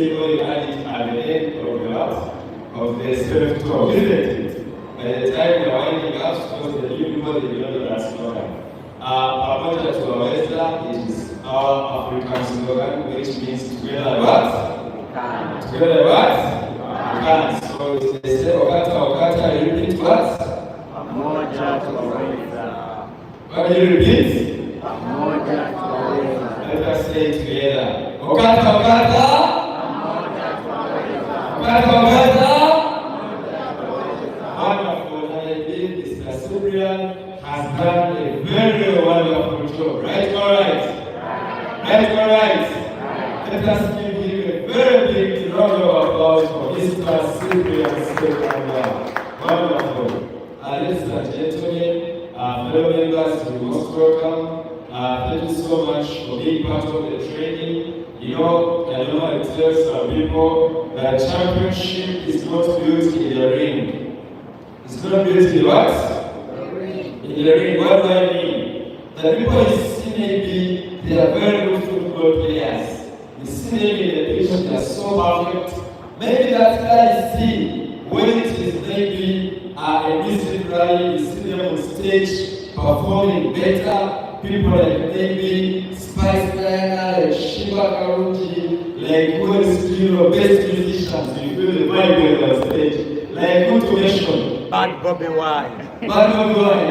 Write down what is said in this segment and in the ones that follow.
symbol you add it at the end of the what? Of the self-talk, isn't it? By the time you're winding up, suppose the new people they don't know that slogan. Pamoja tuwaweza, it is our African slogan, which means together what? Together what? Can. So they say wakata, you repeat what? Pamoja tuwaweza. What do you repeat? Pamoja tuwaweza. Let us say it together. Wakata. Pamoja tuwaweza. Wakata. Wonderful. And I believe Mr. Cyprian has done a very wonderful job. Right? All right. Right? All right. Let us give him a very big round of applause for Mr. Cyprian Stephen. Wonderful. Ladies and gentlemen, fellow members, you're most welcome. Thank you so much for being part of the training. You know, I don't know, I tell some people that championship is not built in the ring. It's not built in what? In the ring. What do I mean? The people you see maybe they are very good football players. You see them in the picture, they are so perfect. Maybe that guy you see when it is maybe a music rally, you see them on stage performing better. People like maybe Spice Diana, like Shiva Karuji, like who is best musicians, you feel the vibe on stage. Like who to mention? Bad Bobby Wine. Bad Bobby Wine,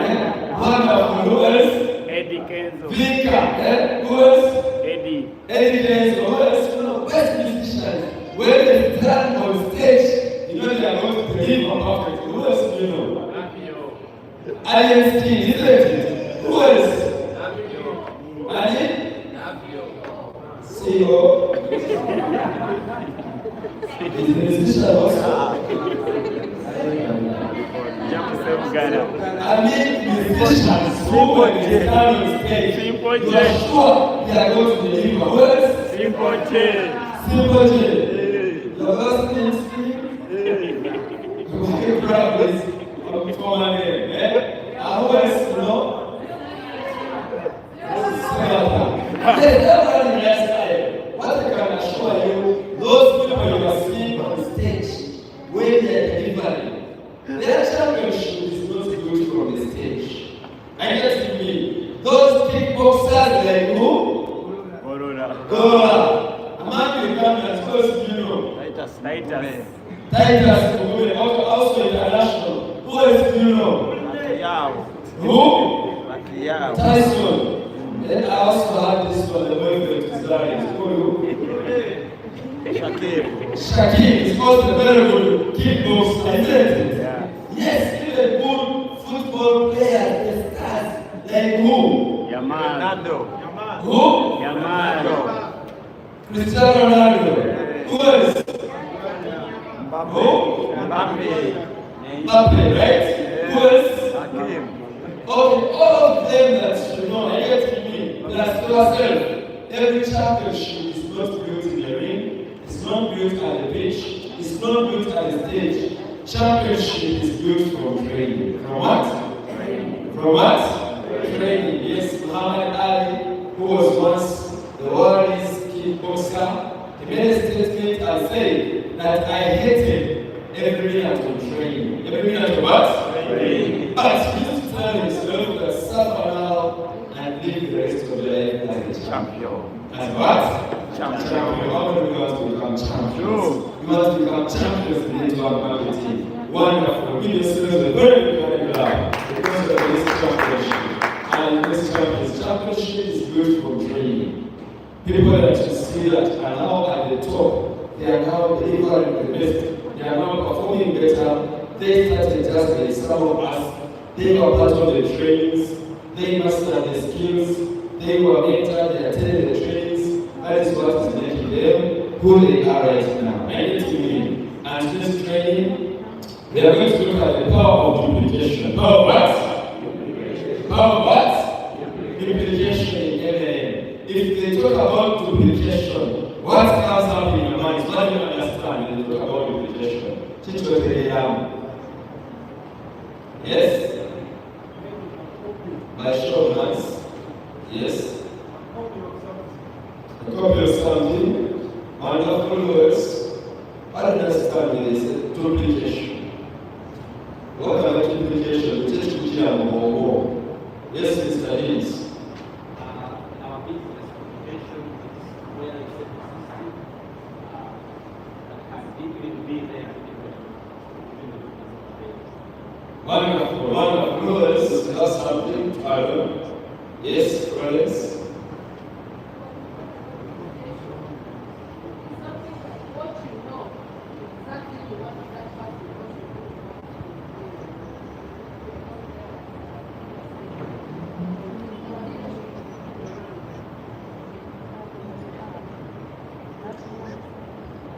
Wonderful. Who else? Eddie Kenzo. Vika, Who else? Eddie. Eddie Kenzo. Who else? Best musicians. When they stand on stage, you know they are going to deliver perfect. Who else do you know? Napio. Alien Skin, isn't it? Who else? CEO. Is the musician also? I mean, musicians who when they stand on stage, you are sure they are going to deliver words. Simple J. The first name Steve. My brother is former name. Who else you know? Yes, everybody has time. What I can assure you, those people you are seeing on stage, when they are delivering, their championship is not good from the stage. I get to me, those kickboxers like who? Gorilla. Among the cameras, first you know. Titus, also international. Who else do you know? Who? Tyson. Then I also had this one, the boyfriend is dying. Shakir is also a very good kickboxer, isn't it? Yeah. Yes, even good football players, the stars, like who? Yamal. Who? Yamal. Cristiano Ronaldo. Who else? Who? Mbappe, right? Who else? Hakim. Okay, all of them that you know, I get to me, that's yourself. Every championship is not built in the ring, it's not built at the pitch, it's not built at the stage. Championship is built from training. From what? From what? Training. Yes, Muhammad Ali, who was once the world's kickboxer, he made a statement and said that I hated every minute of training. Every minute of what? Training. But he used to tell himself that suffer now and live the rest of the life as a champion. As what? Champion. How many of us become champions? You want to become champions in the network marketing. Wonderful. Give yourselves a very big clap because of this championship. And this championship is built from training. People that you see that are now at the top, they are now delivering the best. They are now performing better. They started just like some of us. They were part of the trainings. They mastered the skills. They were mentored. They attended the trainings. That is what is making them who they are right now. And it's doing. And this training, we are going to look at the power of duplication. Power of what? Power of what? Duplication in MAN. If they talk about duplication, what comes up in your mind? What do you understand when they talk about duplication? Teach what they have. Yes? By show of hands. Yes? A copy of something. Wonderful words. What the next time is duplication. What are the duplication? We just put here more. Yes, Mr. Hayes. Our business communication is where I said I'm deeply to be there. Wonderful, wonderful. That's something. Pardon. Yes, friends.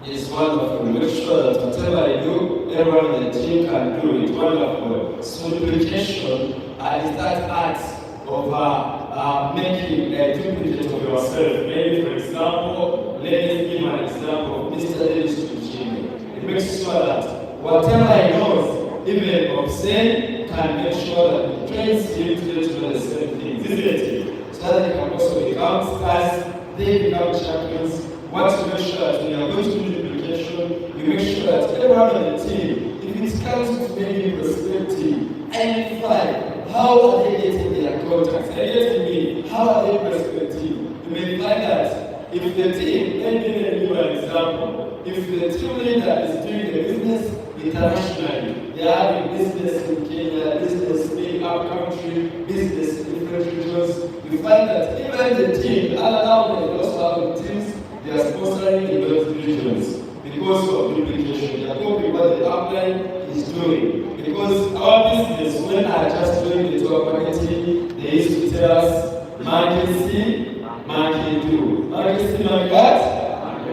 It's wonderful. Make sure that whatever I do, everyone in the team can do it. Wonderful. So duplication is that act of making a duplicate of yourself. Maybe, for example, let me give an example of Mr. Davis to Jimmy. It makes sure that whatever he knows, even obscene, can make sure that he trains him to do the same things, isn't it? So that they can also become stars, they become champions. Once you make sure that when you are going to do duplication, you make sure that everyone on the team, if it comes to maybe perspective, identify how are they getting their contacts. Are they getting me? How are they perspective? You may find that if the team, let me give you an example, if the team leader is doing the business internationally, they are having business in Kenya, business in our country, business in different regions, you find that even the team, now they also have teams, they are sponsoring in those regions because of duplication. They are copying what the upline is doing. Because our business, when I just doing the network marketing, they used to tell us, market see, market do. Market see, market what?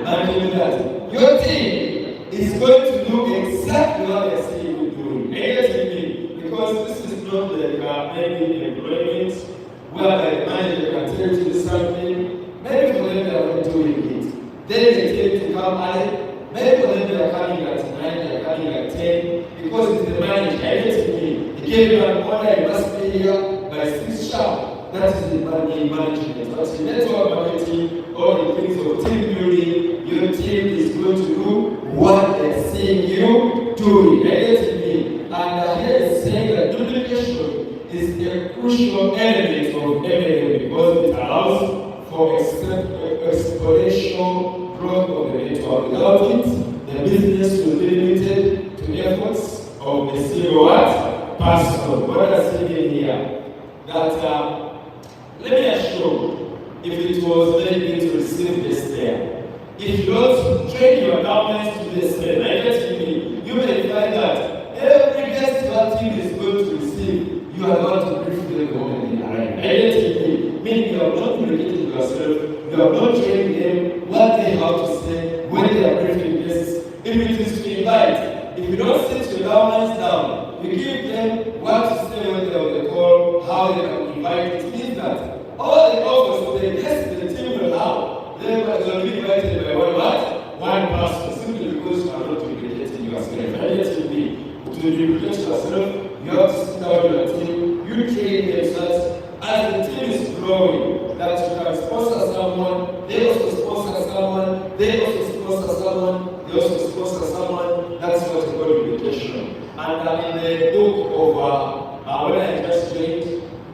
Market do that. Your team is going to do exactly what they see you doing. Because this is not like maybe employment, where the manager can tell you to do something. Maybe for them they are not doing it. Then they tell to come early. Maybe for them they are coming at 9, they are coming at 10. Because it's the manager. He gave you an order, you must be here by 6 sharp. That is the money management. But in network marketing, all the things of team building, your team is going to do what they're seeing you doing. And here is saying that duplication is a crucial element of M&A because it allows for exponential growth of the network. Without it, the business will be limited to efforts of a single person. What does it mean here? That let me assure you, if it was very good to receive this there, if you don't train your governments to this there, you may find that every guest your team is going to receive, you are going to brief them the moment they arrive. Meaning you are not communicating yourself, you are not training them what they have to say when they are briefing guests. If it is to invite, if you don't sit your governments down, you give them what to say when they are on the call, how they can invite. It means that all the offers the guests the team will have, they will be invited by one person, simply because you are not communicating yourself. To duplicate yourself, you have to sit down with your team, you train them such as the team is growing, that you can sponsor someone, they also sponsor someone, they also sponsor someone, they also sponsor someone. That's what we call duplication. And in the book of when I just joined,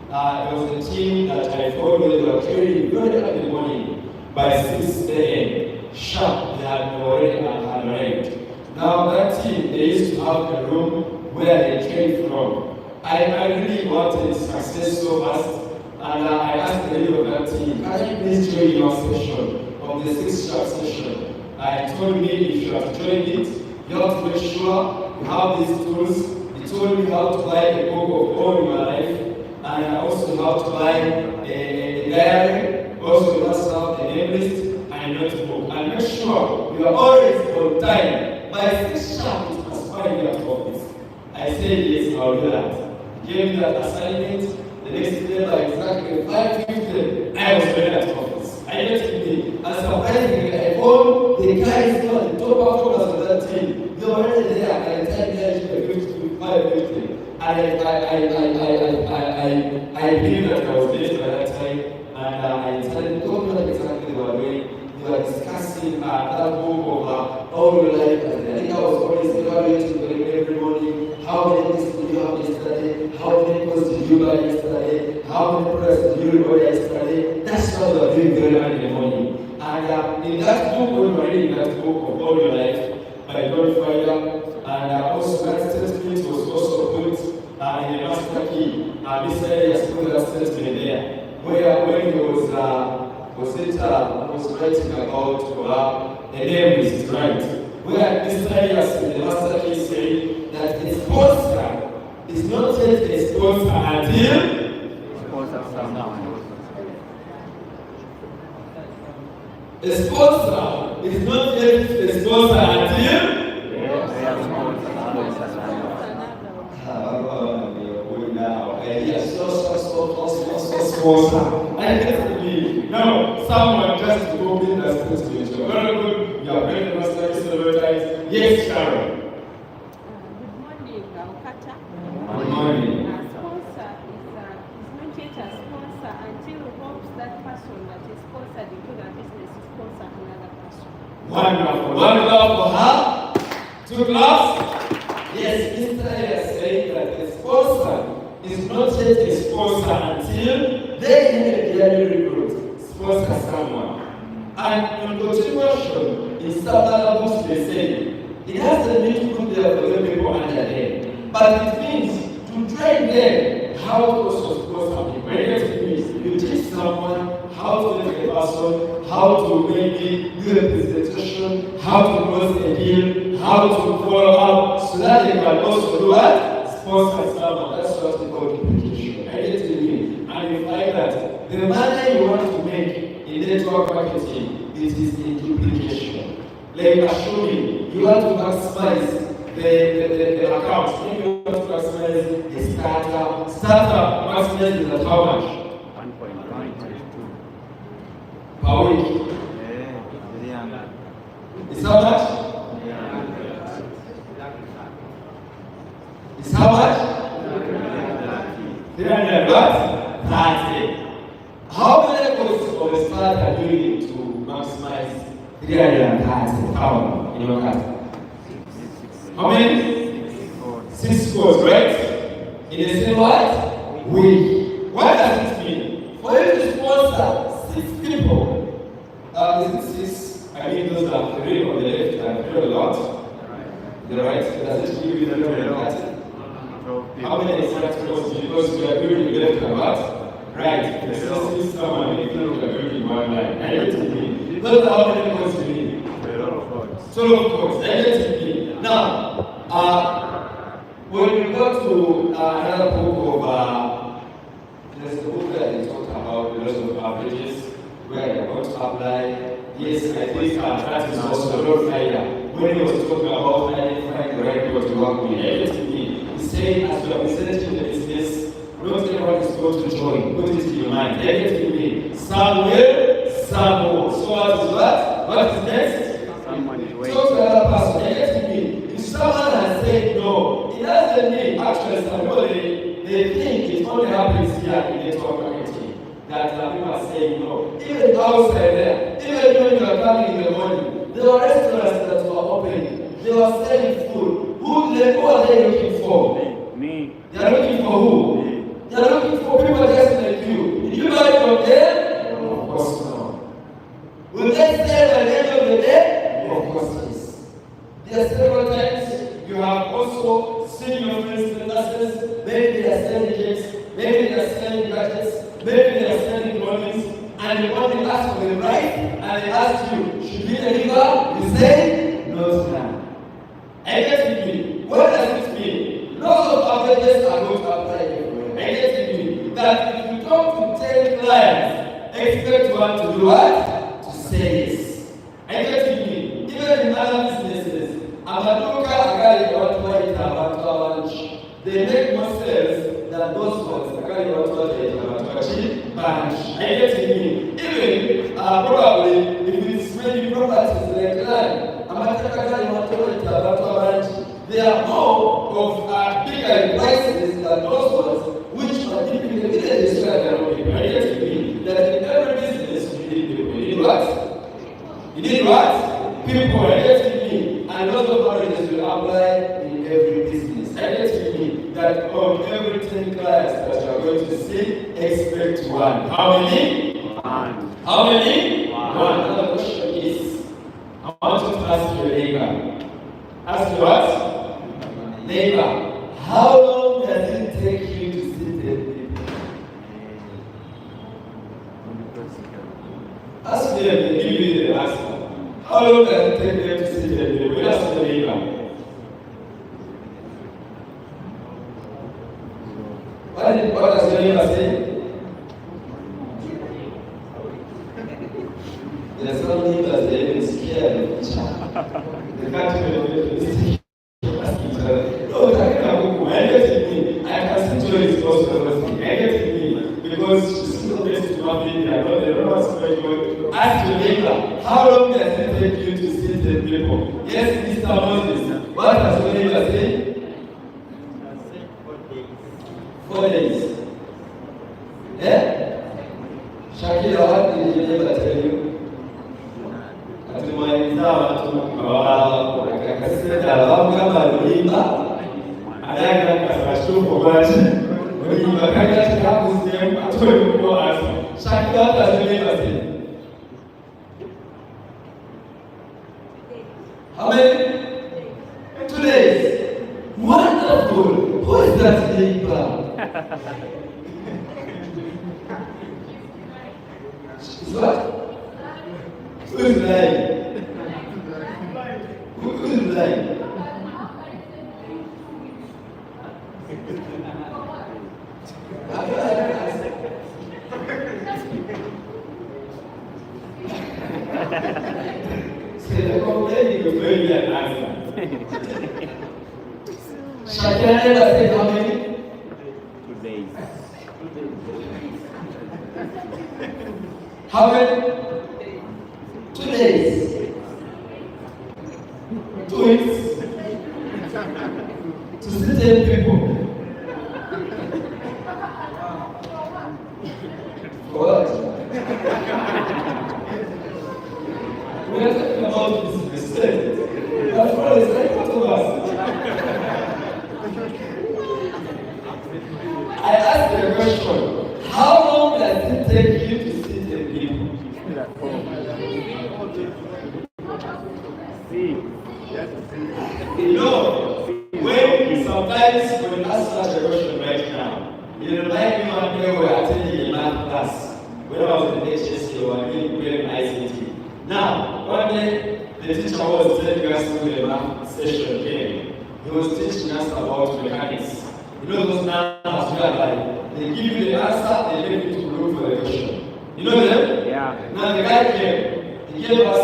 there was a team that I followed, they were training very early in the morning by 6 a.m. sharp, they had already arrived. Now that team, they used to have a room where they trained from. I really wanted success so fast, and I asked the leader of that team, can you please join your session of the 6 sharp session? I told me if you have joined it, you have to make sure you have these tools. He told me how to buy a book of all your life, and I also how to buy a diary, also you must have a name list and a notebook. And make sure you are always on time. By 6 sharp, it was 5 years office. I said yes, I'll do that. He gave me that assignment. The next day, by exactly 5:50, I was ready at office. I met me, and surprisingly, I found the guys who are the top performers of that team. They were already there, and I tried to 5:50. And I believe that I was late by that time, and I started talking about exactly what they were doing. They we were discussing that book of all your life. And I think I was always evaluating every morning. How many things did you have yesterday? How many posts did you buy yesterday? How many prayers did you record yesterday? That's what we are doing very early in the morning. And in that book, when we are reading that book of all your life by John Fire, and also that statement was also put in the master key. Mr. has put that statement there, where when he was writing about the name is right, where Mr. Elias in the master key said that the sponsor is not yet a sponsor until a sponsor is not yet a sponsor until no, someone just to go in and supposed to be very good. You are very master several times. Yes, Sharon. Good morning, Okata. Good morning. Sponsor is not yet a sponsor until we hope that person that is sponsored into the business is sponsor another person. Wonderful. One love for her. Two class. Yes, Mr. Elias said that the sponsor is not yet a sponsor until they immediately recruit, sponsor someone. And in continuation, in some other books they say, it doesn't mean to put their people under them, but it means to train them how to also sponsor people. It means you teach someone how to make a person, how to maybe do a presentation, how to close a deal, how to follow up, so that they can also do what? Sponsor someone. That's what we call duplication. I get to mean. And you find that the money you want to make in network marketing, it is in duplication. Like assuming you want to maximize the account. Maybe you want to maximize the startup. Startup maximizes at how much? 1.9 per week. Is how much? Is how much? 300 what? 30. How many costs of a start are you doing to maximize 330 pounds in your car? How many? 6 costs, right? In the same what? Week. What does it mean? For you to sponsor 6 people, is it 6? I mean, those are 3 on the left and 3 on the right. The right, does it give you the number? How many exact rows? Because we are doing the left and right. Right. The system someone may think we are doing in one line. I get it mean. Those are how many codes you need. A lot of codes. So of codes. I get it mean. Now, when we go to another book of there's a book that they talk about the loss of averages, where they're going to apply. Yes, I think that is also a lot higher. When he was talking about identifying the right people to work with, I get it mean. Saying as you are presenting the business, not everyone is going to join. Put it in your mind. Take it to me. Some will, some won't. So what is what? What is next? Someone is waiting. Talk to another person. Take it to me. If someone has said no, it doesn't mean actually somebody they think it only happens here in network marketing. That people are saying no. Even outside there, even when you are coming in the morning, there were restaurants that were open. They were selling food. Who are they looking for? Me. They are looking for who? Me. They are looking for people just like you. Did you buy from them? No, of course not. Will they sell at the end of the day? No, of course yes. There are several times you have also seen your friends in classes. Maybe they are selling cakes, maybe they are selling gadgets, maybe they are selling clothing, and you only ask for the price, and they ask you, should we deliver? You say, no, sir. I get it mean. What does it mean? Lots of averages are going to apply everywhere. I get it mean. That if you talk to 10 clients, expect one to do what? To say yes. I get it mean. Even in other businesses, Amaduka Agari Watwa Itabatwa they make more sales than those ones. Agari Watwa Itabatwa branch. I get it mean. Even probably if it's maybe properties like land. They are more of bigger prices than those ones which are typically the villages where they are located. I get to mean that in every business you need people. You need what? You need what? People. Are you getting me? And lots of marriages will apply in every business. Are you getting me? That on every 10 clients that you are going to see, expect one. How many? One. How many? One. Another question is, I want you to ask your neighbor. Ask your what? Neighbor. How long does it take you to sit there? Ask them, they give you the answer. How long does it take them to sit there? We ask the neighbor. What does your neighbor say? There's some neighbors, they're even scared of each other. They can't even listen. No, I can see Joy is also I get me because she's still next to my baby. I know they don't want to go. Ask your neighbor, how long does it take you to see the people? Yes, Mr. Moses. What does your neighbor say? 4 days. Yeah? Shakira, what did your neighbor tell you? How many? 2 days. Wonderful. Who is that neighbor? Is what? Who is lying? Who is lying? Say the complaining will bring you an answer. Shakira never said how many? 2 days. How many? 2 days. 2 weeks. To see 10 people. For what? We are talking about this mistake. That's what it's like to us. I asked the question, how long does it take you to see 10 people? You know, when sometimes when you ask such a question right now, you remind me one day we were attending a math class. When I was in HSC, we were doing ICT. Now, one day, the teacher was taking us through the math session again. He was teaching us about mechanics. You know those numbers where they give you the answer, they leave you to look for the question. You know them? Yeah. Now the guy came, he gave us,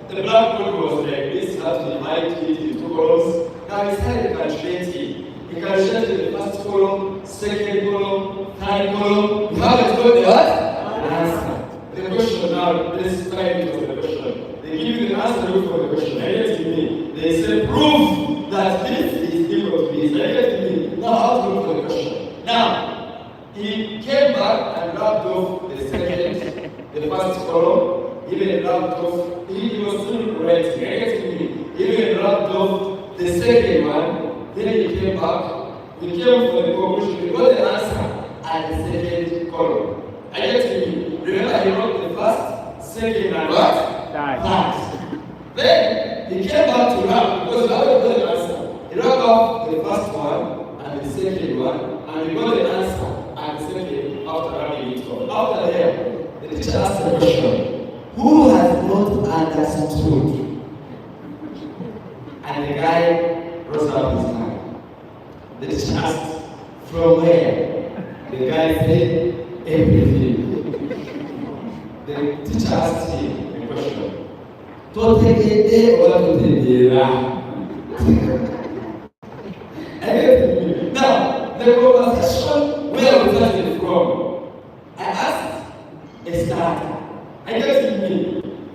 the blackboard was like this, how to divide it into 2 columns. Now he started calculating. He calculated the first column, second column, third column. You haven't got the what? Answer. The question now, let's try into the question. They give you the answer, look for the question. I get to me. They say, prove that this is equal to this. I get to me. Now how to look for the question. Now, he came back and rubbed off the second, the first column. Even rubbed off, he was still correcting. I get to me. Even rubbed off the second one. Then he came back. We came for the conclusion. We got the answer at the second column. I get to me. Remember, he wrote the first, second, and what? Third. Then he came back to rub because now we got the answer. He rubbed off the first one and the second one, and we got the answer and the second after rubbing it off. After there, the teacher asked the question, who has not understood? And the guy rose up his hand. The teacher asked, from where? The guy said, everything. The teacher asked him a question. To take a day or to take a day? Now, the conversation where we started from, I asked a starter. I just me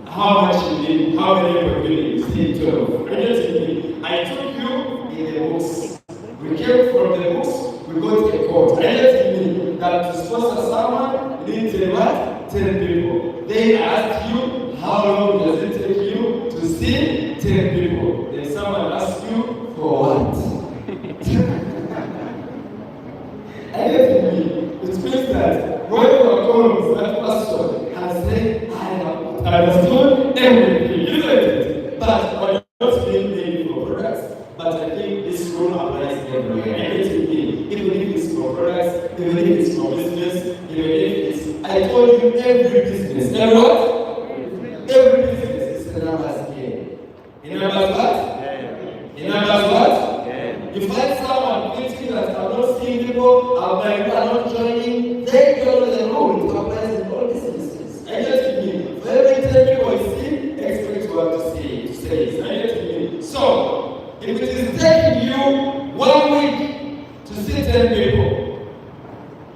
how much you need, how many people you need, 12. I just me. I took you in the books. We came from the books, we got a court. I just me that to sponsor someone, you need to what? 10 people. They ask you, how long does it take everything, isn't it? But I'm not being paid for products, but I think this rule applies everywhere. Everything, even if it's for products, even if it's for business, even if it's, I told you every business, every what? Every business is a numbers game. In numbers what? In numbers what? You find someone thinking that I'm not seeing people, I'm not joining, they don't know the rule. It applies in all businesses. I just mean, for every 10 people you see, expect what to say. I just mean. So, if it is taking you 1 week to see 10 people,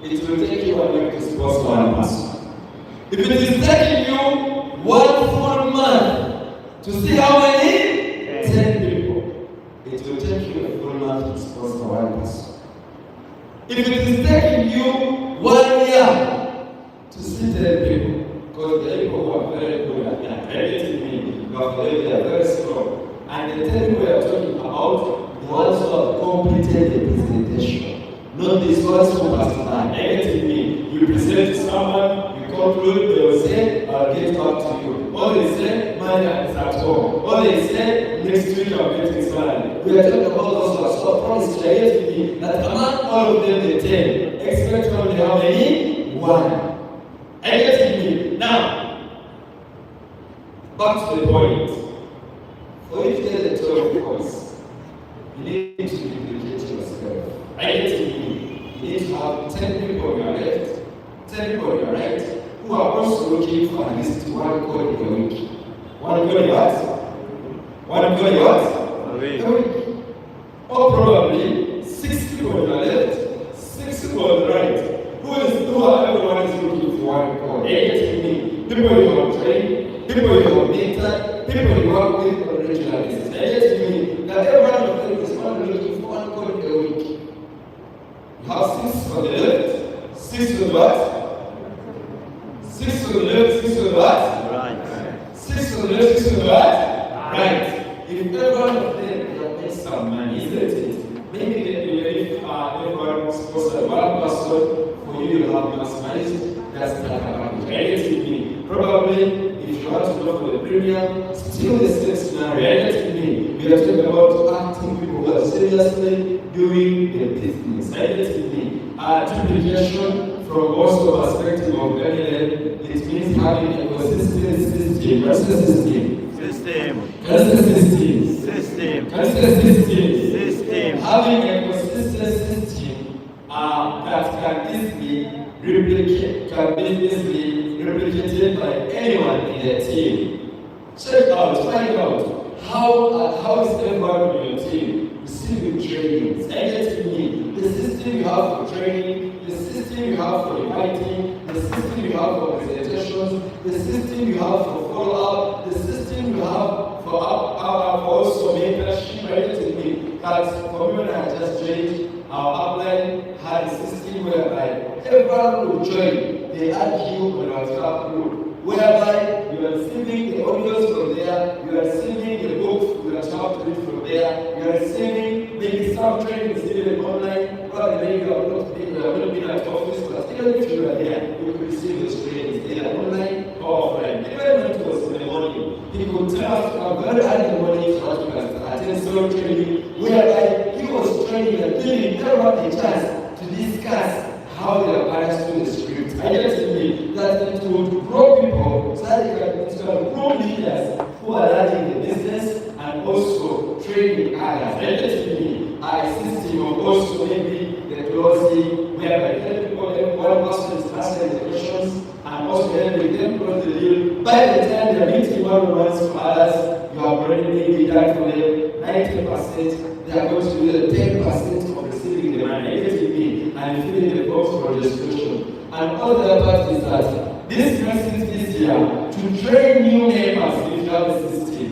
it will take you 1 week to sponsor one person. If it is taking you 1 full month to see how many? 10 people. It will take you a full month to sponsor one person. If it is taking you 1 year to see 10 people, because the people who are very good at that, they are very strong. And the 10 people we are talking about, the ones who have completed the presentation, not these ones who pass by. Negatively, you present to someone, you conclude, they will say, I'll get back to you. Or they say, money is at home. Or they say, next week I'm getting salary. We are talking about those who are so promised to me that among all of them, the 10, expect only how many? 1. I get me. Now, back to the point. For you to get the 12 points, you need to duplicate yourself. I get me. You need to have 10 people on your left, 10 people on your right, who are also looking for at least 1 code a week. 1 code what? 1 code what? A week. Or probably 6 people on your left, 6 people on the right. Who are everyone is looking for 1 code? People you have trained, people you have mentored, people you work with on a regular basis. That every one of them is only looking for 1 code a week. You have 6 on the left, 6 on the what? 6 on the left, 6 on the what? Right. 6 on the left, 6 on the what? Right. If every one of them will make some money, isn't it? Maybe if everyone sponsors 1 person, for you to have maximized, that's not happening. Relatively, probably, if you want to go for the premium, still the same scenario. Relatively, we are talking about acting people who are seriously doing the business. Relatively, duplication from also perspective of LLM, it means having a consistent system. What's the system? System. What's the system? System. What's the system? System. Having a consistent system that can easily replicated by anyone in the team. Check out, find out how is everyone on your team receiving training. The system you have for training, the system you have for inviting, the system you have for presentations, the system you have for follow-up, the system you have for also mentorship. That for me when I just joined, our upline had a system whereby everyone would join. They add you on our WhatsApp group, whereby you are receiving the audios from there, you are receiving the books you are taught to read from there, you are receiving maybe some training is given online, probably maybe you have not been at office, but even if you are there, you could receive those trainings either online or offline. Even when it was in the morning, he could tell us, I'm going to add the morning for us to attend some training, whereby he was training and giving everyone a chance to discuss how they are parents to the script. I just mean that it will grow people so that it can grow leaders who are learning the business and also training others. I just mean a system of also maybe the closing whereby one person is answering the questions and also helping them close the deal. By the time they are meeting one-on-ones for others, you have already maybe done for them 90%, they are going to do the 10% of receiving the money. And filling the box for registration. And all the other part is that this process is here to train new members if you have a system.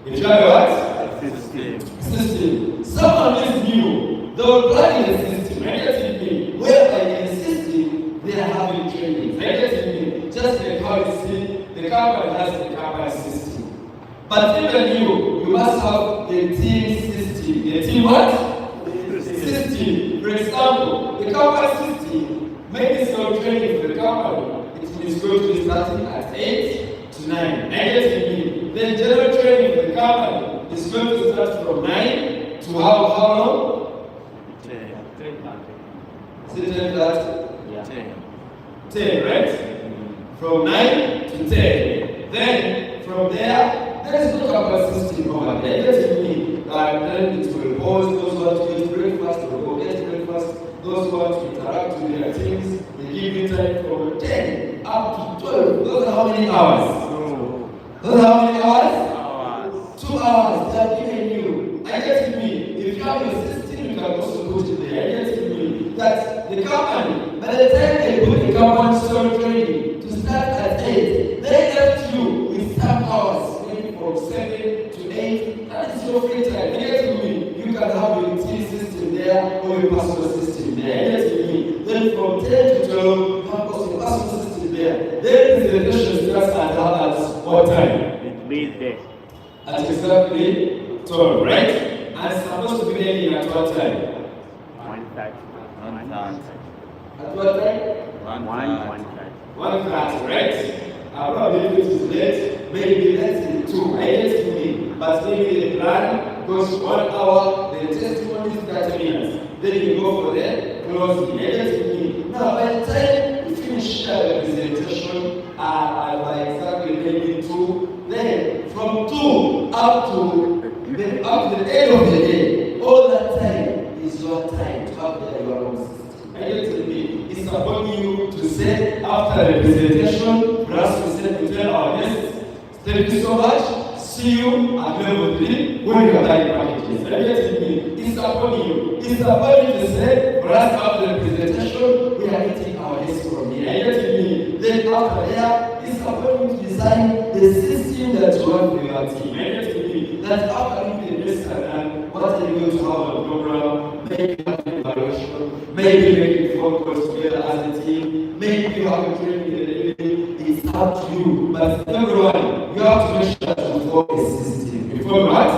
If you have what? System. Someone is new, they will plan in the system, negatively, whereby in the system they are having training. Negatively, just like how you see the company has the company system. But even you must have a team system. A team what? System. For example, the company system, maybe some training for the company, it is going to be starting at 8 to to 9. Negatively. Then general training for the company is going to start from 9 to how long? 10. Is it 10 class? Yeah. 10, right? From 9 to 10. Then from there is no campus system over there. Negatively, then it will pause. Those who want to eat breakfast will go get breakfast. Those who want to interact with their teams, they give you time from 10 up to 12. Those are how many hours? Those are how many hours? 2 hours. They are giving you. I get me. If you have your system, you can also put it there. I get me. That the company, by the time they put the company store training to start at 8, they left you with some hours, maybe from 7 to 8. That is your free time. I get me. You can have your team system there or your personal system there. I get me. Then from 10 to 12, you have also your personal system there. Then the presentation starts at what time? It means that. At exactly 12, right? And it's supposed to be ending at what time? 1:30. At what time? 1:30. 1:30, right? I'll probably do it is late, maybe less than 2. I get me. But maybe the plan goes 1 hour, the testimony is 30 minutes. Then you go for the closing. I get me. Now, by the time you finish the presentation, by exactly maybe 2, then from 2 up to the end of the day, all that time is your time to have your own system. I get me. It's upon you to say after the presentation, perhaps we said to tell our guests, thank you so much. See you at level 3 when you are done packages. I get me. It's upon you. It's upon you to say, perhaps after the presentation, we are meeting our guests from here. I get me. Then after there, it's upon you to design the system that you want for your team. I get me. That after you the best and what are you going to have on the program? Maybe have an evaluation, maybe making phone calls together as a team, maybe you have a training in the evening. It's up to you. But everyone, you have to make sure that you form a system. You form what?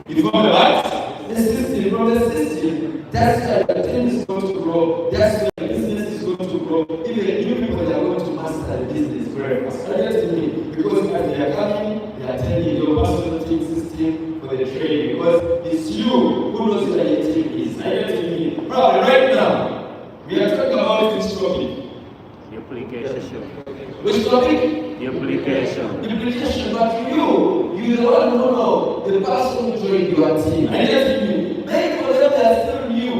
You form what? The system. From the system, that's where the team is going to grow. That's where the business is going to grow. Even new people that are going to master the business very fast. I get to me. Because as they are coming, they are telling you your personal team system for the training. Because it's you who knows where your team is. I get to me. Right now, we are talking about this topic. Duplication. Which topic? Duplication. Duplication, but you the one who know the person who joined your team. I get me. Many of them are still new.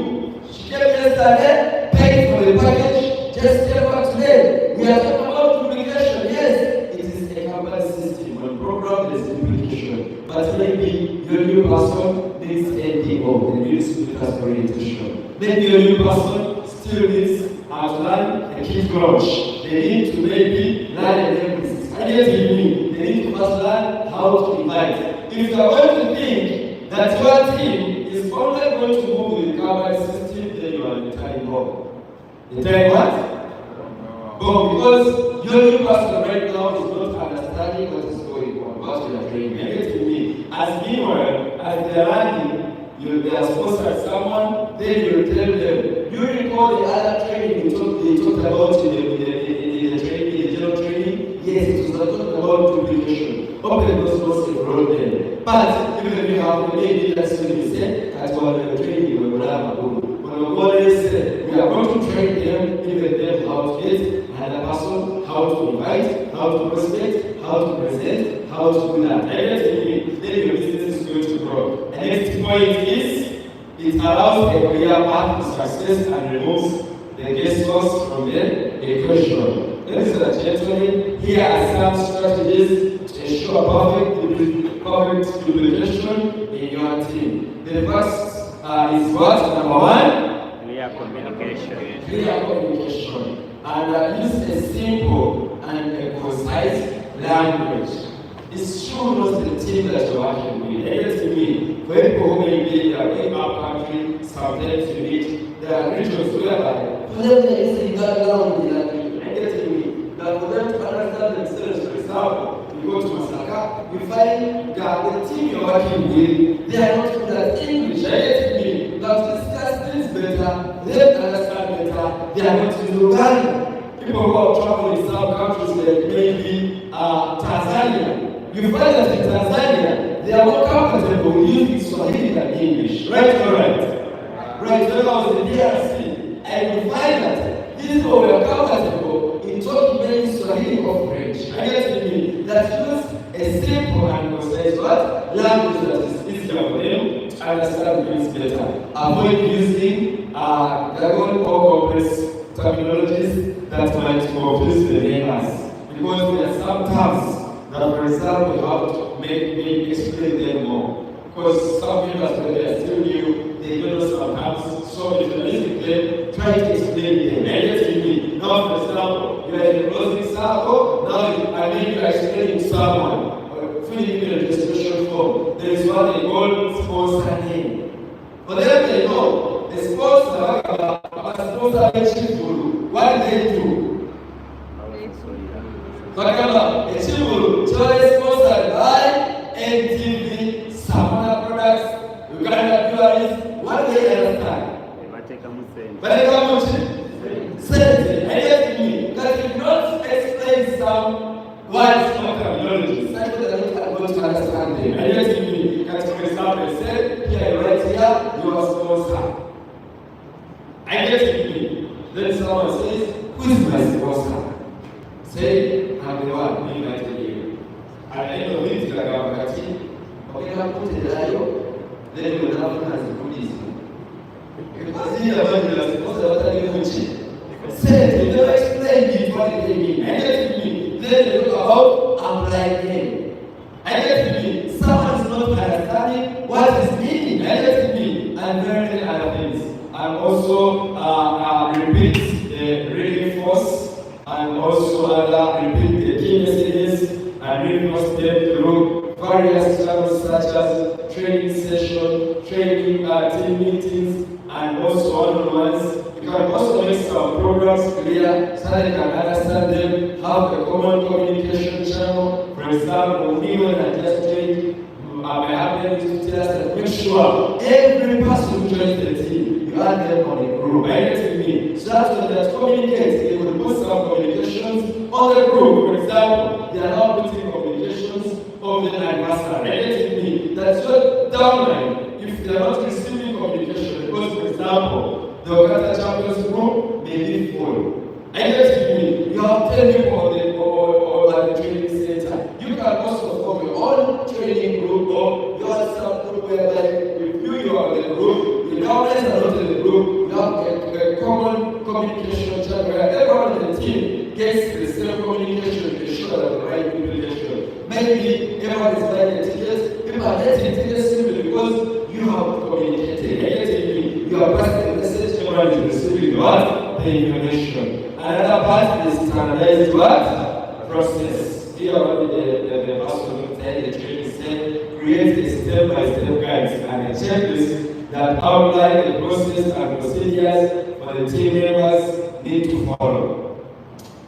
She came yesterday, paid for the package, just came back today. We are talking about duplication. Yes, it is a company system. When program is duplication. But maybe your new person needs NDO, the new speakers orientation. Maybe your new person still needs to learn a key crunch. They need to maybe learn a linguist. I get me. They need to first learn how to invite. If you are going to think that your team is only going to move with the company system, then you are in the time bomb. The time what? Bomb. Because your new person right now is not understanding what is going on, what you are doing. I get me. As meanwhile, as they are learning, they are sponsored someone, then you will tell them. You recall the other training they talked about in the general training? Yes, it was talking about duplication. Open those doors and roll them. But even if you have maybe that's when you say, that's why the training we will have a boom. When we always say, we are going to train them, even them how to get another person, how to invite, how to prospect, how to present, how to do that. Then your business is going to grow. The next point is, it allows a career path to success and removes the guesswork from the equation. Ladies and gentlemen, here are some strategies to ensure perfect duplication in your team. The first is what? Number 1? Clear communication. Clear communication. And use a simple and a concise language. It's true not the team that you're working with. It me. For people who may be in our country, sometimes you meet, there are regions whereby for them there is a background in that region. Me. That for them to understand themselves, for example, you go to Masaka, you find that the team you're working with, they are not good at English. Me. But to discuss things better, they understand better, they are not in Uganda. People who have traveled in some countries like maybe Tanzania, you find that in Tanzania, they are more comfortable using Swahili than English. Right or right? Right, when I was in DRC, and you find that these people were comfortable in talking very Swahili or French. I guess it means that use a simple and concise what? Language that is easier for them to understand things better. Avoid using jargon or complex terminologies that might confuse the neighbors. Because there are some terms that, for example, you have to make explain them more. Because some people, when they are still new, they don't know some terms. So if you're listening to them, try to explain them. And yes, you mean. Now, for example, you are in a closing circle. Now, you are explaining to someone, filling in a registration form. There is what they call sponsor name. For them, they know the sponsor, what do they do? Bakaba, Echimuru, Choice sponsored by NTV, Samana Products, Uganda Breweries. What do they understand? Sente. I get me that you not explain some words of terminology. Some people are not going to understand them. I get me that, for example, say, here, right here, you are sponsor. I get me. Then someone says, who is my sponsor? Say, I'm the one who invited you. At the end of it, like I'm catching, okay, I'm putting the lion, then you will have to as Buddhism. Because you are going to suppose what you do. Say, you never explain it what they mean. I get me. Then they talk about applying name. I get me. Someone is not understanding what is meaning. I get me. And very other things. And also repeat the reinforce. And also repeat the key messages and reinforce them through various channels such as training session, training team meetings, and also one-on-ones. You can also make some programs clear so that you can understand them, have a common communication channel. For example, me when I just joined, I have them to tell us that make sure every person who joins the team, you add them on a group. I get to me. So that's when they communicate, they will put some communications on the group. For example, they are now putting communications on the anniversary. I get to me. That's what downline, if they are not receiving communication, because for example, the Okata Champions Group may be full. I get to me. You have 10 people at the training center. You can also form your own training group or your WhatsApp group whereby if you are in the group, the governments are not in the group, you have a common communication channel where everyone in the team gets the same communication to ensure that the right communication. Maybe everyone is buying a ticket, people are getting tickets simply because you have communicated. I get to you are passing the message, everyone is receiving what? The information. Another part is standardized what? Process. Here the person said, the training said, create a step-by-step guides and a checklist that outline the process and procedures for the team members need to follow.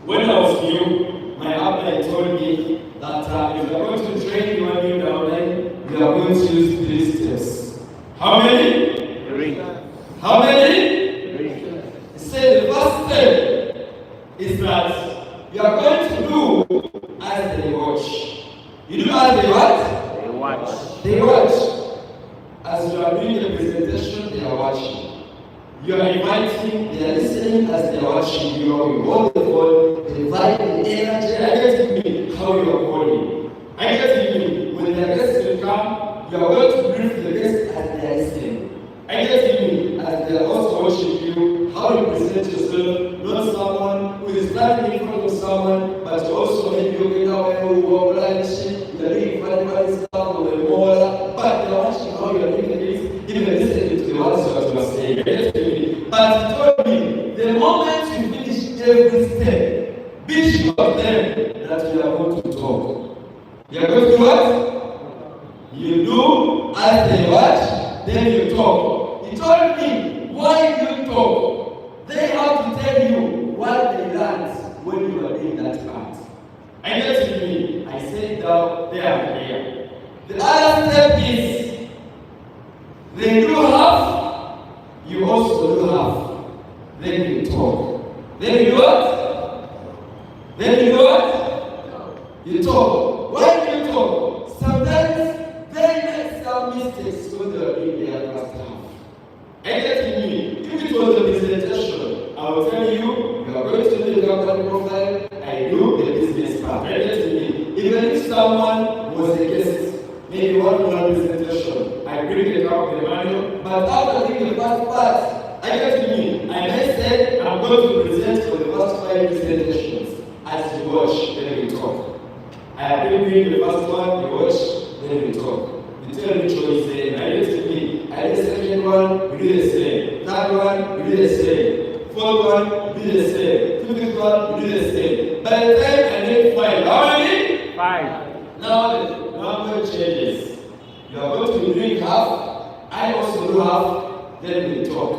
When I was new, my upline told me that if you are going to train one new downline, you are going to use 3 steps. How many? 3. How many? 3. He said the first step is that you are going to do as they watch. You do as they what? They watch. They watch. As you are doing the presentation, they are watching. You are inviting, they are listening as they are watching. You hold the phone, they vibe the energy. I get me how you are calling. I get me when the guests will come, you are going to brief the guests as they are listening. I get me as they are also watching you, how you present yourself, not someone who is standing in front of someone, but also maybe you know who walk like shit, you are doing funny stuff or the more, but they are watching how you are doing things, even listening to the words you are saying. I get me. But he told me, the moment you finish every step, be sure of them that you are going to talk. You are going to what? You do as they watch, then you talk. He told me, why do you talk? They have to tell you what they learned when you are doing that part. I get to me. I sit down there and here. The other step is, they do half, you also do half. Then you talk. Then you do what? Then you do what? You talk. Why do you talk? Sometimes they make some mistakes when they are doing their first half. I get me. If it was a presentation, I will tell you, you are going to do the company profile, I do the business part. I get me. Even if someone was a guest, maybe one presentation, I bring the company manual, but after doing the first part, I get me. I may say, I'm going to present for the first 5 presentations. As you watch, then we talk. I have been doing the first one, you watch, then we talk. You tell me which one is saying, I get me. I do the second one, we do the same. Third one, we do the same. Fourth one, we do the same. Fifth one, we do the same. By the time I need 5, how many? 5. Now the number changes. You are going to be doing half, I also do half, then we talk.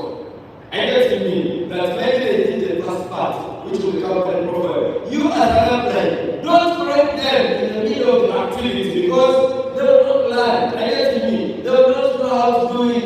I get me that maybe they did the first part, which will become a profile. You as an applicant, don't correct them in the middle of the activity because they will not learn. I get me. They will not know how to do it.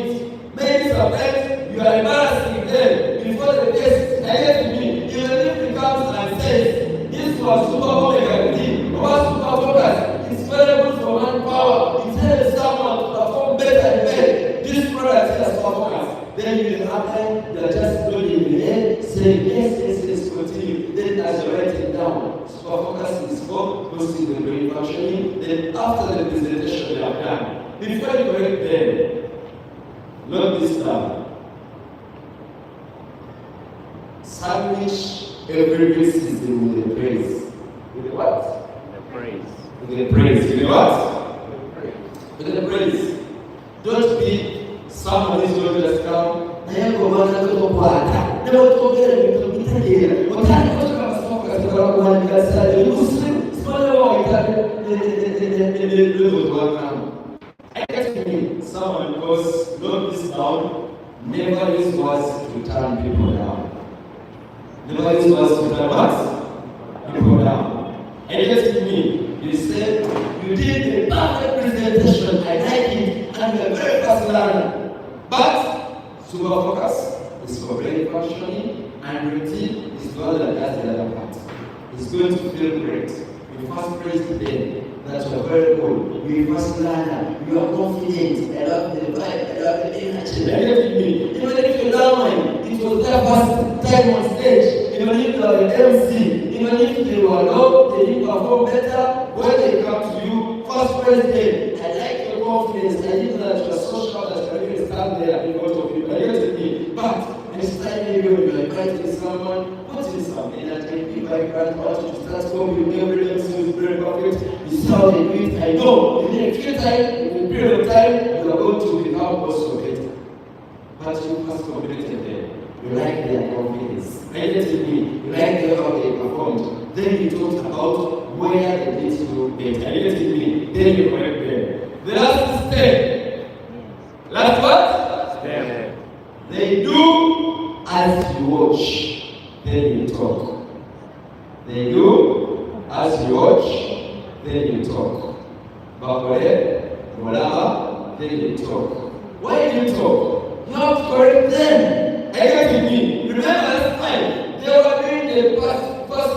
Maybe sometimes you are embarrassing them before the test. I get me. Even if it comes and says, this was super omega D, or super focus, it's very good for manpower. It helps someone to perform better and better. This product is super focus. Then you will happen, you are just going in the head, saying, yes, continue. Then as you write it down, super focus is for boosting the brain functioning. Then after the presentation they are done. Before you correct them, note this down. Sandwich every criticism with the praise. With the what? The praise. With the praise. With the what? With the praise. Don't be someone is going to come. I go back to the water. Never to get it to be taken. What I go to smoke as a one that said, you Muslim, small I get me. Someone goes, note this down. Never use words to turn people down. Never use words to turn what? People down. I get me. You said, you did a perfect presentation. I like it. And you're a very fast learner. But super focus is for brain functioning, and routine is the one that does the other part. It's going to feel great. You first praise them that you are very good. You are first learner. You are confident. I love the vibe. I love the energy. I love me. Even if you don't mind, it was their first time on stage. Even if you are an MC, even if they were low, they didn't perform better. When they come to you, first praise them. I like your confidence. I think that you are so sure that you are going to stand there in front of people. I get me. But next time maybe when you are inviting someone, put in some energy. If I can't want you to start talking, every episode is very perfect. You see how they do it. I know. In a few time, in a period of time, you are going to become also better. But you first complimented them. You like their confidence. I get me. You like how they performed. Then you talked about where they need to get. I get me. Then you correct them. The last step. Last what? Step. They do as you watch, then you talk. They do as you watch, then you talk. Whatever, then you talk. Why do you talk? You have to correct them. I get me. Remember last time, they were doing the first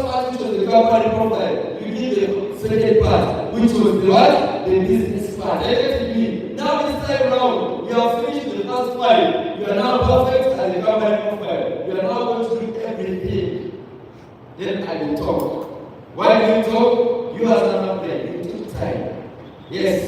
part, which was the company profile. You did the second part, which was the what? The business part. I get me. Now this time around, you have finished the first 5. You are now perfect as a company profile. You are now going to do everything. Then I will talk. Why do you talk? You are not there. You took time. Yes.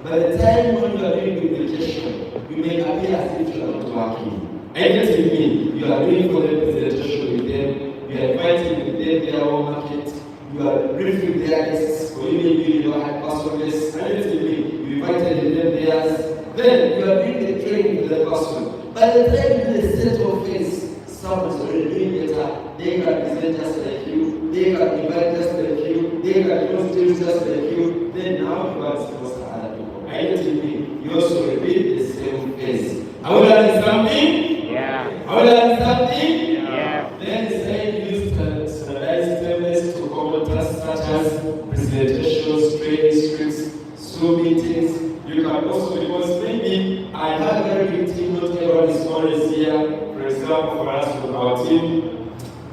By the time when you are doing duplication, you may appear as if you are not working. I get with me. You are doing for the presentation with them. You are inviting with them their own market. You are briefing their guests, or even you don't have personal guests. I get with me. You invited them theirs. Then you are doing the training with the person. By the time you do the set of face, someone is already doing better. They can present just like you. They can invite just like you. They can close deals just like you. Then now you are supposed to other people. I get with me. You also repeat the same face. Are we learning something? Yeah. Are we learning something? Yeah. Then say use standardized templates to common tasks such as presentations, training scripts, Zoom meetings. You can also, because maybe I have a very big team, not everyone is always here. For example, for us, with our team,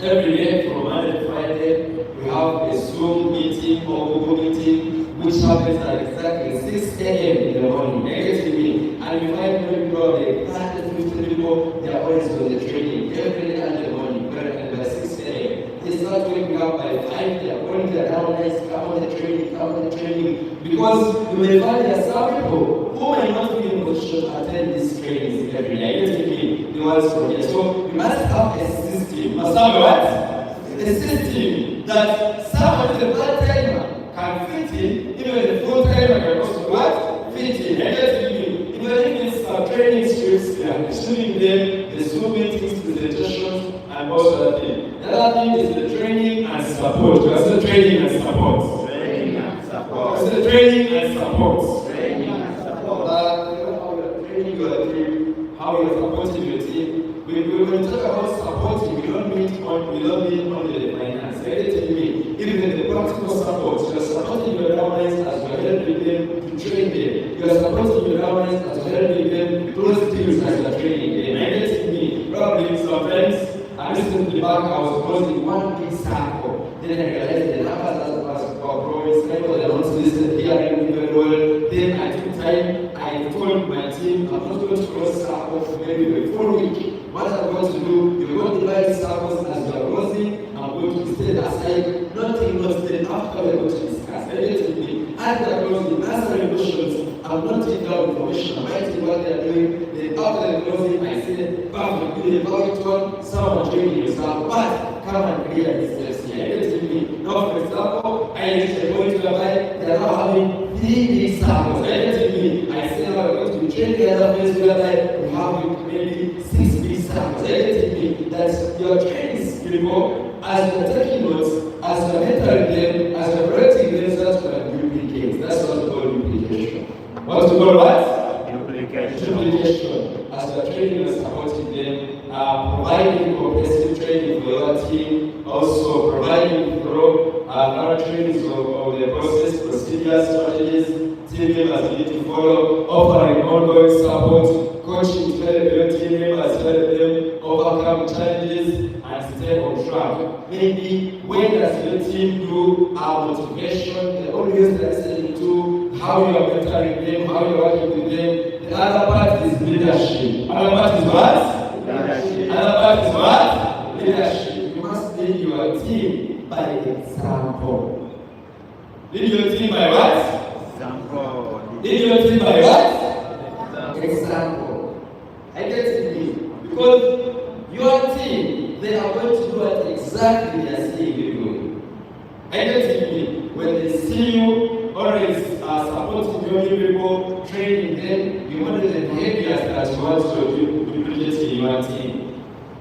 every day from Monday to Friday, we have have a Zoom meeting or Google meeting, which happens at exactly 6 a.m. in the morning. Negatively, and we find many people, like 150 people, they are always on the training every day in the morning, by 6 a.m. They start waking up by 5, they are calling their downlines, come on the training, because you may find there are some people who may not be in position to attend these trainings every day. Negatively, the ones from here. So we must have a system. Must have what? A system that someone with a part-timer can fit in, even the full-timer can also what? Fit in. Negatively, even if it's training scripts, they are including them, the Zoom meetings, presentations, and also other things. The other thing is the training and support. What's the training and support? Training and support. What's the training and support? Training and support. How you're training your team, how you're supporting your team. When we talk about supporting, we don't mean only the finance. Relatively, even the practical support, you're supporting your downlines as you're helping them to train them. You're supporting your downlines as you're helping them to close deals as you're training them. Negatively, probably sometimes, I listened to the back, I was closing one big circle. Then I realized the numbers as growing, people that don't listen, hearing me very well. Then I took time, I told my team, I'm not going to close circles for maybe the full week. What I'm going to do, you're going to divide circles as you're closing. I'm going to stay aside, nothing must stay after we're going to discuss. Relatively, as they're closing, answering questions, I'm not taking down information, I'm writing what they're doing. Then after the closing, I say, "Bam, you need about one, someone training yourself, but come and clear this steps here." Relatively, now for example, I reach a point whereby they're now having 3 big circles. Relatively, I say now we're going to train the other place whereby we have maybe 6 big circles. Relatively, that your training people, as you're taking notes, as you're mentoring them, as you're correcting them, that's what duplicate. That's what we call duplication. What we call what? Duplication. Duplication. As you're training and supporting them, providing comprehensive training for your team, also providing thorough trainings of the process, procedures, strategies, team members need to follow, offering ongoing support, coaching to help your team members, help them overcome challenges and stay on track. Maybe when does your team do motivation, they always listen to how you are mentoring them, how you are working with them. The other part is leadership. Other part is what? Leadership. Other part is what? Leadership. You must lead your team by example. Lead your team by what? Example. Lead your team by what? Example. I get it. Because your team, they are going to do what exactly they are seeing you doing. I get it. When they see you always supporting your new people, training them, you want the behaviors that you want to duplicate in your team.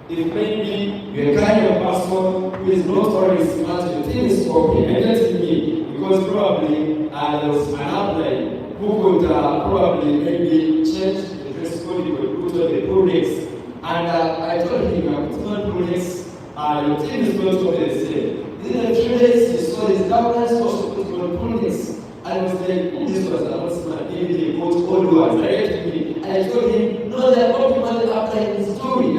If maybe you're a kind of person who is not always smart, your team is copying. I get it. Because probably there was an outline who could probably maybe change the dress code, you could put on the products. And I told him, I'm putting on products, your team is not always the same. In the 3 days, he saw his governance also put on products. I was like, this was not smart, maybe they put all words. And I told him, no, they're not people after his story.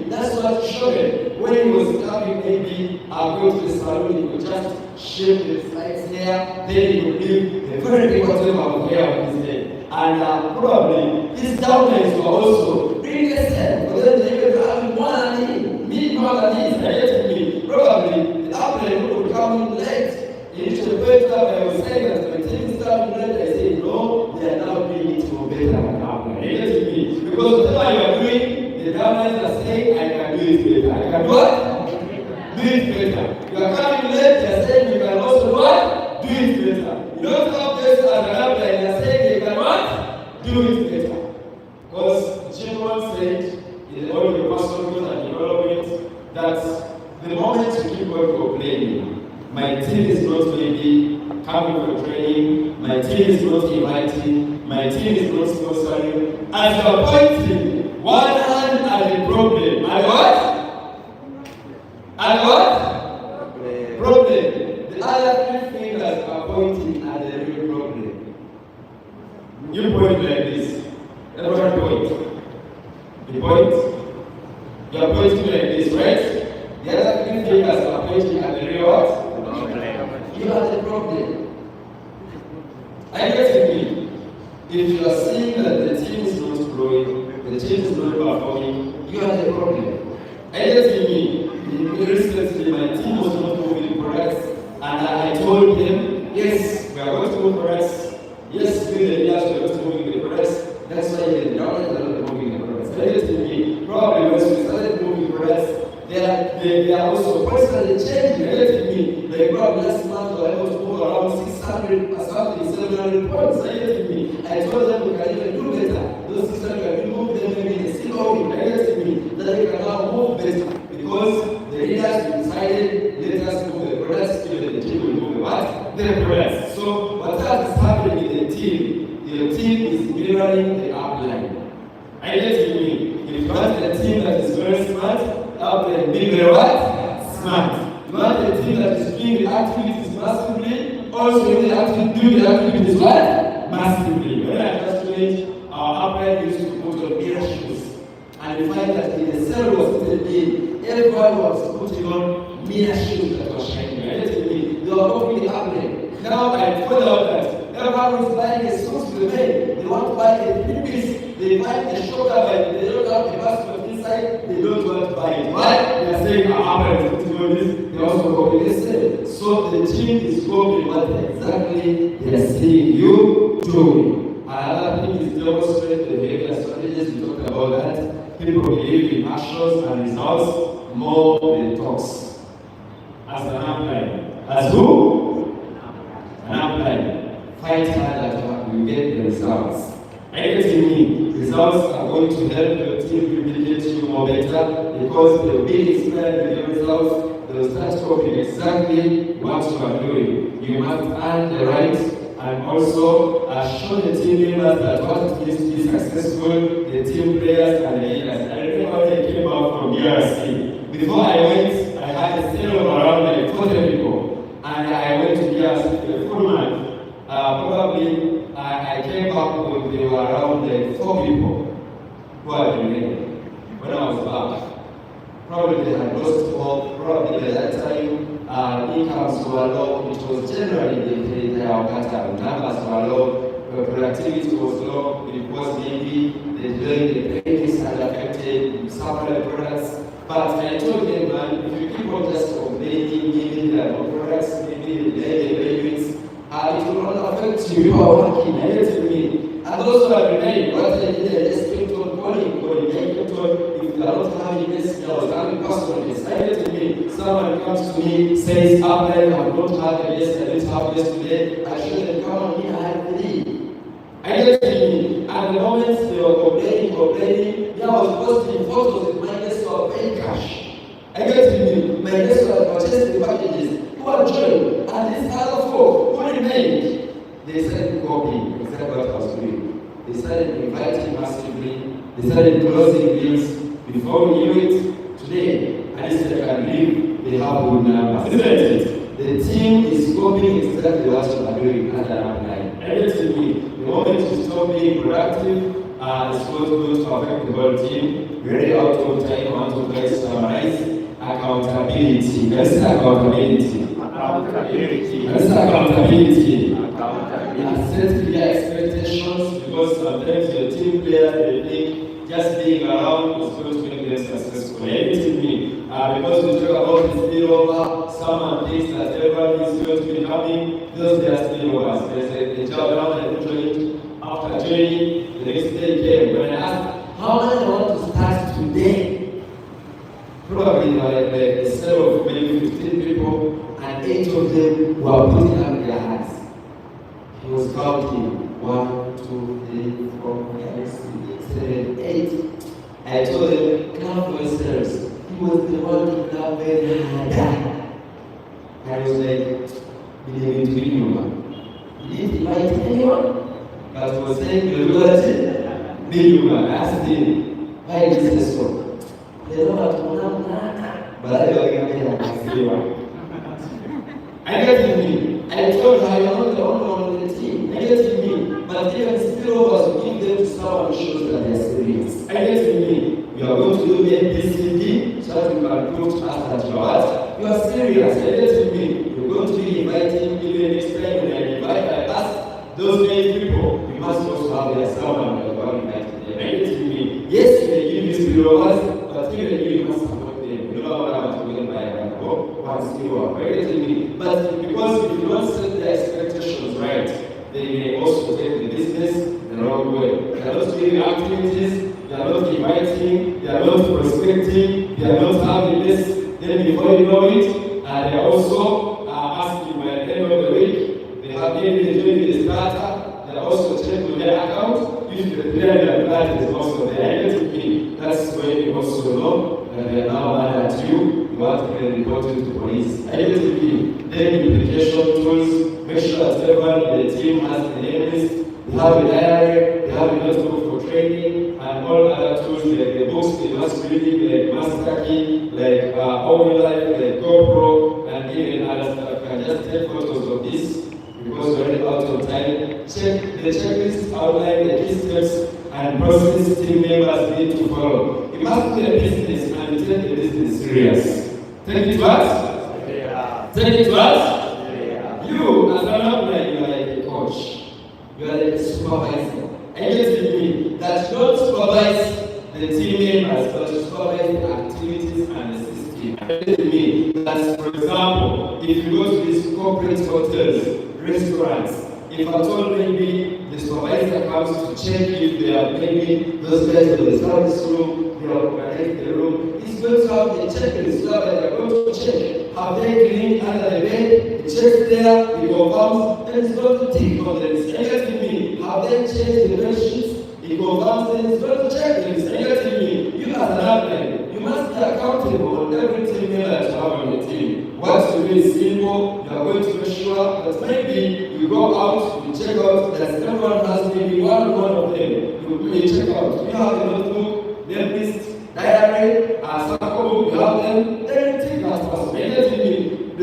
That's what showed him. When he was coming, maybe go to the salon, he would just shave the sides hair, then he would leave the very big bottom of hair on his head. And probably his downlines were also doing the same. But then they were having more than him, me more than him. Probably the outline would come in late. In the first time I was saying that my team started late, I said, no, they are now doing it for better than outline. Because whatever you are doing, the downlines are saying, I can do it better. I can do what? Do it better. You are coming late, they are saying you can also what? Do it better. You don't have this as an outline, they are saying you can what? Do it better. Because Jim said in all the personal growth and development that the moment you keep on complaining, my team is not maybe coming for training, my team is not inviting, my team is not sponsoring. As you are pointing one hand at the problem, and what? And what? Problem. The other 3 fingers are pointing at the real problem. You point like this. Everyone point. You point. You are pointing like this, right? The other 3 fingers are pointing at the real what? you are the problem. Are you getting me? If you are seeing that the team is not growing, the team is not performing, you are the problem. Are you getting me? Recently, my team was not moving products, and I told them, yes, we are going to move products. Yes, we the leaders we are going to move the products. That's why the government are not moving the products. Are you getting me? Probably once we started moving products, they are also constantly changing. Are you getting me? Like probably last month we were able to move around 600 or something, 700 points. Are you getting me? I told them we can even do better. Those 600 we move them maybe in a single week. Are you getting me? That they can now move better. Because the leaders decided, let us move the products, even the team will move the what? The products. So what is happening in the team? The team is mirroring the upline. Are you getting me? If you want a team that is very smart, upline being very what? Smart. You want a team that is doing the activities massively, also doing the activities what? Massively. When I just finished, our upline used to put on mirror shoes. And you find that in the cell was still in, everyone was putting on mirror shoes that was shining. They were copying the upline. Now I found out that everyone is buying a suit to the men. They want to buy a three-piece. They buy the shoulder, but they don't have the basket inside. They don't want to buy it. Why? They are saying our upline is putting on this. They also copy the same. So the team is copying what exactly they are seeing you doing. Another thing is demonstrate the behavior strategies. We talked about that. People believe in actions and results more than talks. As an upline. As who? An upline. Fight hard you get the results. Are you getting me? Results are going to help your team replicate you more better because they will be inspired with your results. They will start copying exactly what you are doing. You must earn the right and also show the team members that what it is to be successful, the team players and the leaders. I remember when I came out from DRC. Before I went, I had a sale of around like 40 people. And I went to DRC for a full month. Probably I came back when there were around like 4 people who had remained when I was back. Probably they had lost hope, probably at that time incomes were low, it was generally their pattern, numbers were low, productivity was low, because maybe the payments had affected supply products. But I told them, man, if you keep on just complaining, giving them products, maybe the payments, it will not affect you. You are working, I get me. And those who have remained, what I did, I just kept on calling, I kept on, if you are not having this, I was having personal this. I get me. Someone comes to me, says, upline, I don't have a yes, I didn't have yes today. I show them, come on here, I have three. I get me. At the moment, they were complaining. Yeah, I was posting photos with my guests who are paying cash. I get me. My guests who are purchasing the packages, who are joined, and these other four who remained. They started copying exactly what I was doing. They started inviting massively. They started closing deals. Before we knew it, today, I just can believe they have good numbers. Isn't it? The team is copying exactly what you are doing as an upline. Everything, the moment you stop being productive, it's going to affect the whole team. We're already out of time. I want to guys summarize accountability. Let's say accountability. Let's say accountability. Set clear expectations because sometimes your team players they think just being around is going to make them successful. Everything me. Because we talk about the spillover, someone thinks that everyone is going to be coming, those they are spillovers. There's a job around and joined. After joining, the next day came. When I asked, how many want to start today? Probably like a set of maybe 15 people, and 8 of them were putting up their hands. He was counting 1, 2, 3, 4, 5, 6, 7, 8. I told them, clap for yourselves. He was the one to clap very hard. I was like, believe it to you. He didn't invite anyone, but he was saying, you know what? I asked him, why is this so? They don't have to know, but I don't get it. I get me. I told her, you're not the only one in the team. I get me. But even spillovers, give them to someone who shows that they're serious. I get me. You are going to do ABCD so that you can prove to us that you are what? You are serious. I get me. You're going to be inviting people, you must also have their someone that you are invited them. Are you getting me? Yes, you may give these followers, but even you must support them. You know what I want to get by once you are. Are you getting me? But because if you don't set the expectations right, they may also take the business the wrong way. They are not doing activities, they are not inviting, they are not prospecting, they are not having this. Then before you know it, they are also asking by the end of the week, they have maybe doing this data, they are also checking their account. If the player that is also there, that's when you also know that they are now mad at you. You want to get reported to police. Then duplication tools, make sure that everyone in the team has a name list. They have a diary, they have a notebook for training, and all other tools like the books they must reading, like Master Key, like OmniLife, like GoPro, and even other stuff. You can just take photos of this because we're already out of time. Check the checklist, outline the key steps, and process team members need to follow. You must be a business and you take the business serious. Take it what? Take it what? You, as an outline, you are like a coach. You are like a supervisor. And you tell me that you don't supervise the team members, but you supervise the activities and the system. You tell me that, for example, if you go to these corporate hotels, restaurants, if at all maybe the supervisor comes to check if they are maybe those guys in the service room, they are organizing the room, he's going to have a checklist so that they are going to check. Have they cleaned under the bed? He checks there, he confirms, and he's going to tick on the list. Are you getting me? Have they changed the bed sheets? He confirms, and he's going to check the list. Are you getting me? You as an admin, you must be accountable on everything that you have on your team. What you do is simple, you are going to make sure that maybe you go out, you check out, that everyone has maybe one of them. You check out. You have a notebook, name list, diary, sample book, you have them, everything that's possible. Do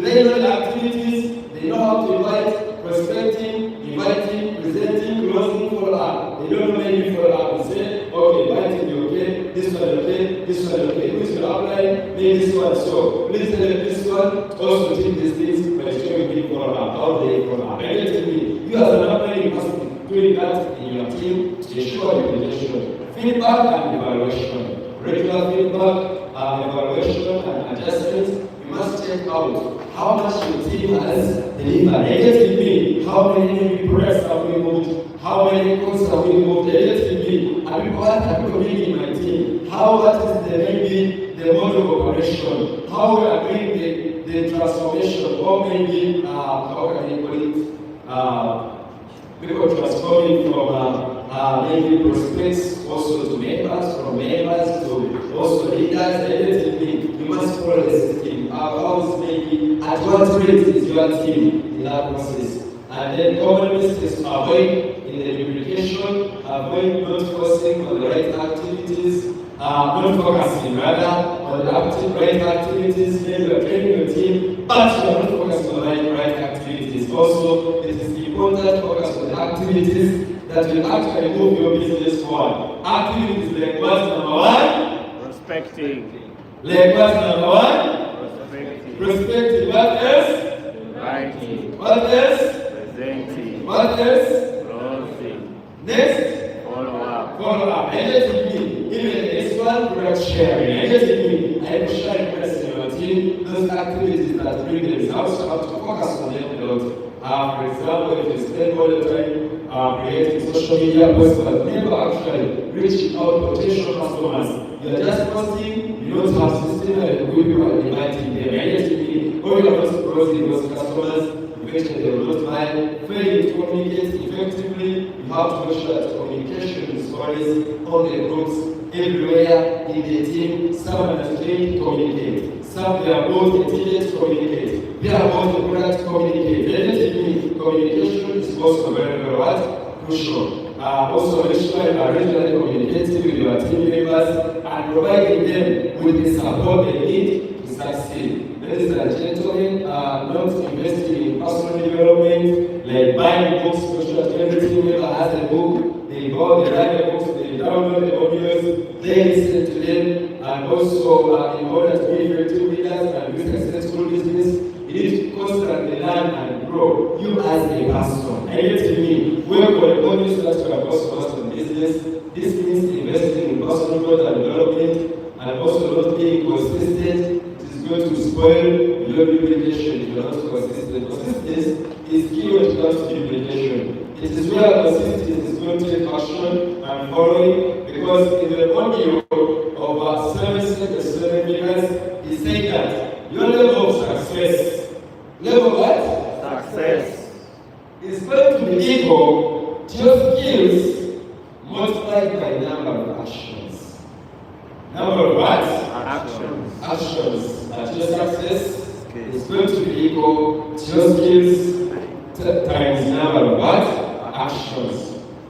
they know the activities? They know how to invite, prospecting, inviting, presenting, closing, follow up. They don't know maybe follow up. They say, okay, inviting you okay, this one okay, this one okay. Who's your outline? Maybe this one. So please tell them this one. Also take these things by showing me follow up. How they follow up. You as an outline, you must be doing that in your team to ensure reputation. Feedback and evaluation. Regular feedback, evaluation and adjustments. You must check out how much your team has delivered. Me, how many press have we moved? How many calls have we moved? Me, have people in my team? What is the maybe the model of operation? How we are doing the transformation, or maybe how can you call it? People transforming from maybe prospects also to members, from members to also leaders. You must follow the system. Our house maybe at what rate is your team in that process? And then common mistakes to avoid in the duplication, avoid not focusing on the right activities, not focusing rather on the right activities. Maybe you are training your team, but you are not focusing on the right activities. Also, it is important to focus on the activities that will actually move your business forward. Activities like what's number one? Prospecting. Like what's number one? Prospecting. Prospecting. What else? Writing. What else? Presenting. What else? Closing. Next? Follow up. Follow up. And let it be. Even the next one, product sharing. And let it be. I am sharing press in your team. Those activities that bring the results, you have to focus on them a lot. For example, if you spend all the time creating social media posts but never actually reaching out potential customers, you are just posting, you don't have system and good people are inviting them. And yet, all you are not closing those customers, eventually they will not buy. Failing to communicate effectively, you have to make sure that communication is always on the groups, everywhere in the team. Someone has trained to communicate. Some they are both intelligent to communicate. They are both the product to communicate. Relatively, communication is also very, very crucial. Also, make sure you are regularly communicating with your team members and providing them with the support they need to succeed. Ladies and gentlemen, not investing in personal development, like buying books, make sure that every team member has a book. They go, they write the books, they download the audios, they listen to them, and also in order to be effective leaders and be successful business, you need to foster and learn and grow. You as a person. I get to me. Where God only starts to have also business. This means investing in personal growth and development and also not being consistent. It is going to spoil your duplication if you are not consistent. Consistency is key when it comes to duplication. It is where consistency is going to take action and following, because in the audio of 7 figures, he said that your level of success, level what? Success. Is going to be equal to your skills multiplied by number of actions. Number of what? Actions. Actions. That your success is going to be equal to your skills times number of what? Actions.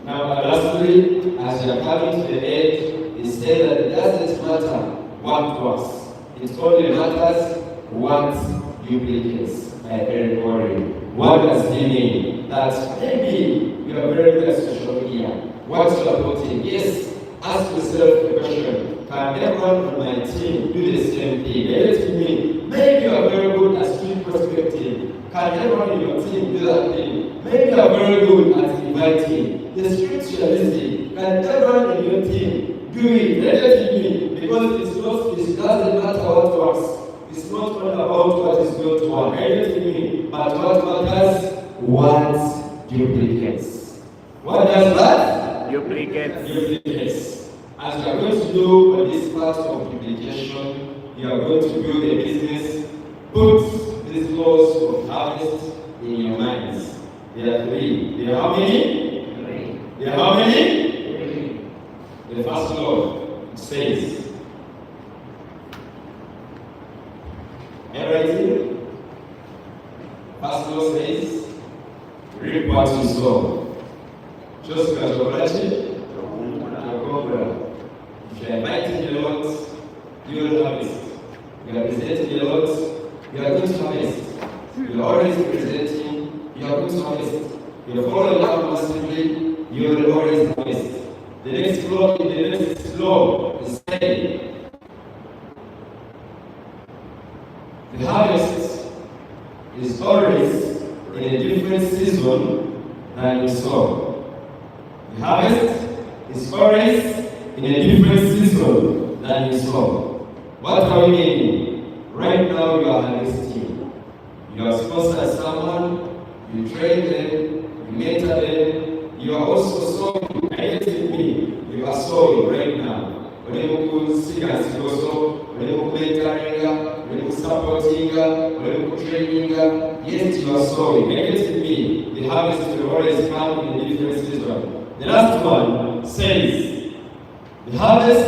Now, lastly, as you are coming to the end, it said that it doesn't matter what was. It only matters what duplicates. Eric Warren. What does he mean? That maybe you are very good at social media. What you are putting? Yes, ask yourself the question, can everyone on my team do the same thing? Let me. Maybe you are very good at street prospecting. Can everyone in your team do that thing? Maybe you are very good at inviting. The street journalism, can everyone in your team do it? Let me. Because it doesn't matter what works. It's not all about what is going to work. But what matters? What duplicates. What does that? Duplicates. Duplicates. As you are going to do on this part of duplication, you are going to build a business. Put these laws of harvest in your minds. There are 3. There are how many? 3. There are how many? 3. The first law says, everything. First law says, reap what you sow. Just as you're writing, if you are inviting the Lord, you will harvest. You are presenting the Lord, you are going to harvest. You are always presenting, you are going to harvest. You are following up massively, you will always harvest. The next law is saying, the harvest is always in a different season than you sow. The harvest is always in a different season than you sow. What are we meaning? Right now you are harvesting. You have sponsored someone, you train them, you mentor them, you are also sowing. Identify me, you are sowing right now. Supporting, training, yes, you are sowing. Against me, the harvest will always come in a different season. The last one says, the harvest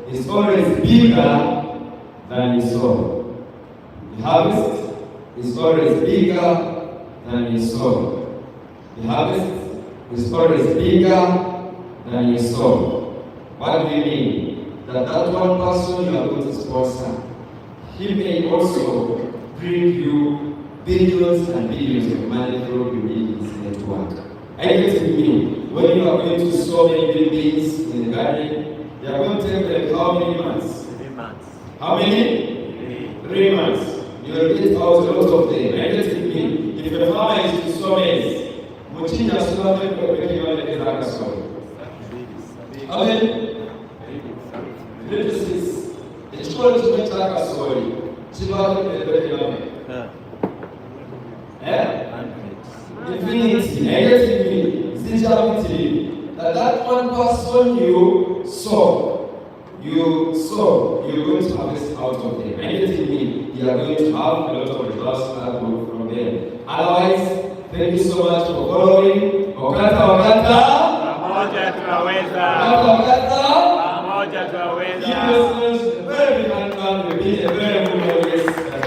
is always bigger than you sow. The harvest is always bigger than you sow. The harvest is always bigger than you sow. What do you mean? That one person you are going to sponsor, he may also bring you billions and billions of money through your business network. I get to mean, when you are going to sow many buildings in the garden, they are going to take them how many months? 3 months. How many? 3 months. You will get out a lot of them. I get to mean, if the farmer is to sow maize, Muchinya Sulam will make you a little soil. Amen. This is the church will take a soil. Infinity, negativity, sincerity. That one person you saw, you're going to harvest out of them. Negatively, you are going to have a lot of results that go from them. Otherwise, thank you so much for following. Pamoja tunaweza. Okata. Pamoja tunaweza. Give yourselves a very big hand clap. You've been a very good audience.